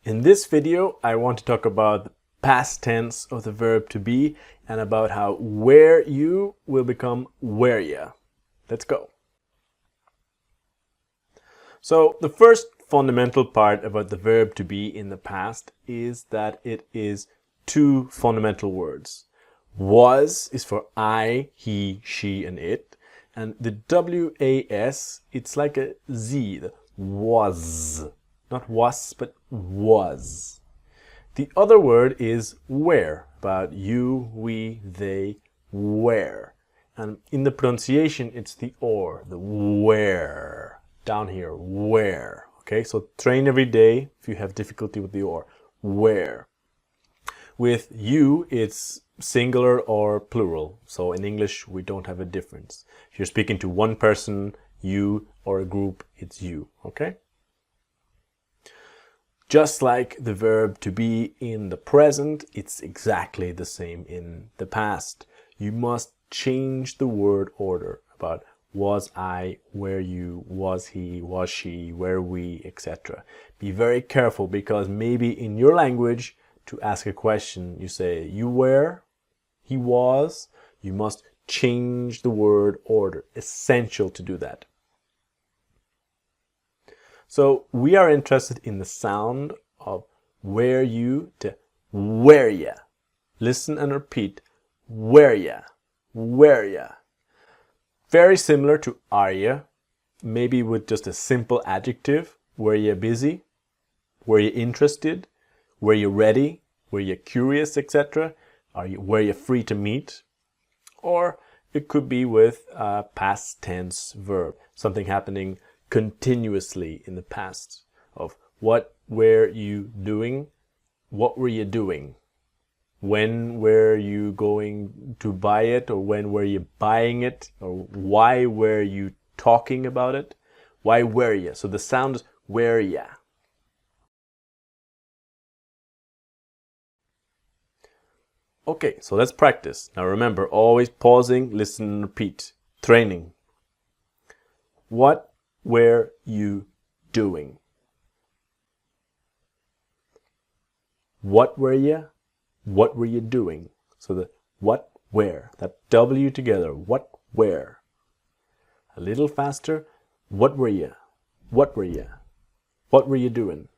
In this video, I want to talk about the past tense of the verb to be and about how were you will become were ya. Let's go. So the first fundamental part about the verb to be in the past is that it is two fundamental words. Was is for I, he, she, and it. And the W-A-S, it's like a Z, the was. Not was, but was. The other word is where, about you, we, they, where. And in the pronunciation, it's the or, the where. Down here, where. Okay, so train every day if you have difficulty with the or. Where. With you, it's singular or plural. So in English, we don't have a difference. If you're speaking to one person, you, or a group, it's you. Okay? Just like the verb to be in the present, it's exactly the same in the past. You must change the word order about was I, were you, was he, was she, were we, etc. Be very careful because maybe in your language, to ask a question, you say you were, he was. You must change the word order. Essential to do that. So we are interested in the sound of were you to were ya. Listen and repeat. Were ya, were ya. Very similar to are ya, maybe with just a simple adjective. Were you busy? Were you interested? Were you ready? Were you curious, etc.? Were you free to meet? Or it could be with a past tense verb, something happening continuously in the past of what were you doing? What were you doing? When were you going to buy it? Or when were you buying it? Or why were you talking about it? Why were you? So the sound is were ya. Okay, so let's practice. Now remember, always pausing, listen and repeat. Training. What were you doing? What were you? What were you doing? So the what, where, that W together. What, where. A little faster. What were you? What were you? What were you doing?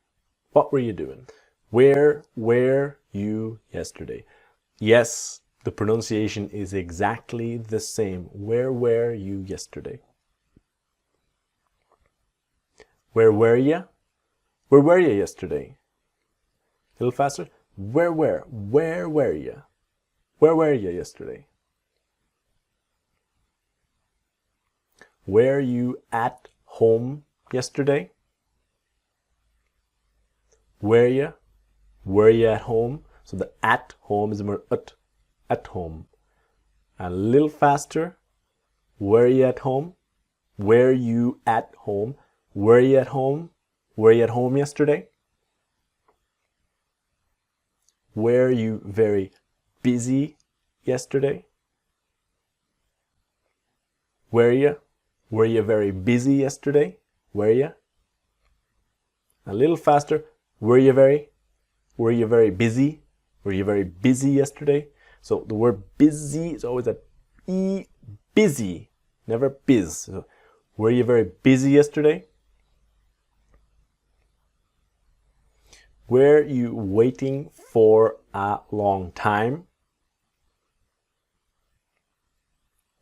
What were you doing? Where were you yesterday? Yes, the pronunciation is exactly the same. Where were you yesterday? Where were you? Where were you yesterday? A little faster. Where were you? Where were you yesterday? Were you at home yesterday? Were you? Were you at home? So the at home is more at home. A little faster. Were you at home? Were you at home? Were you at home? Were you at home yesterday? Were you very busy yesterday? Were you? Were you very busy yesterday? Were you? A little faster. Were you very busy? Were you very busy yesterday? So the word busy is always a E, busy, never biz. So, were you very busy yesterday? Were you waiting for a long time?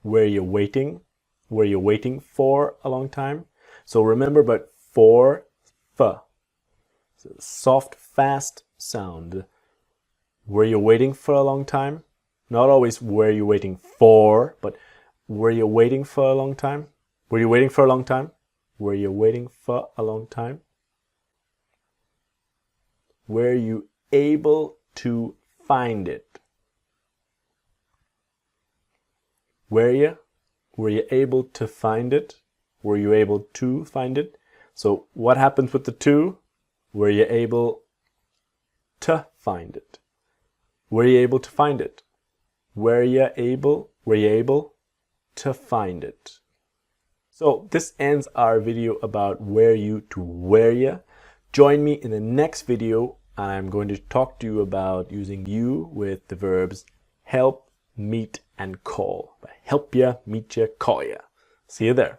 Were you waiting? Were you waiting for a long time? So remember, but for, f. So soft, fast sound. Were you waiting for a long time? Not always were you waiting for, but were you waiting for a long time? Were you waiting for a long time? Were you waiting for a long time? Were you able to find it? Were you? Were you able to find it? Were you able to find it? So what happens with the to? Were you able to find it? Were you able to find it? Were you able to find it? So this ends our video about were you to were ya. Join me in the next video. I'm going to talk to you about using you with the verbs help, meet, and call. Help ya, meet ya, call ya. See you there.